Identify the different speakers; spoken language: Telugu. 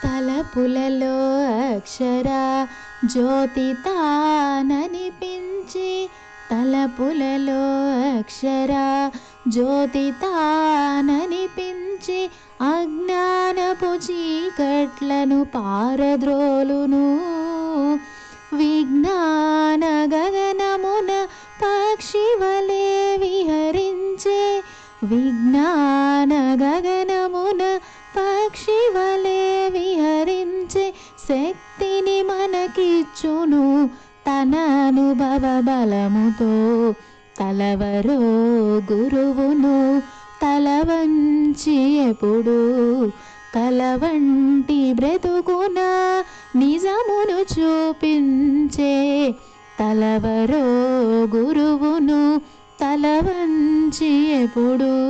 Speaker 1: తలపులలో అక్షర జ్యోతి తాననిపించి, తలపులలో అక్షర జ్యోతి తాననిపించి, అజ్ఞానపు చీకట్లను పారద్రోలును. విజ్ఞాన గగనమున పక్షివలే విహరించే, విజ్ఞాన గగనమున పక్షివలే విహరించే, శక్తిని మనకిచ్చును తన అనుభవ బలముతో. తలవరో గురువును తలవంచి ఎప్పుడు, కలవంటి బ్రతుకున నిజమును చూపించే. తలవరో గురువును తలవంచి ఎప్పుడు.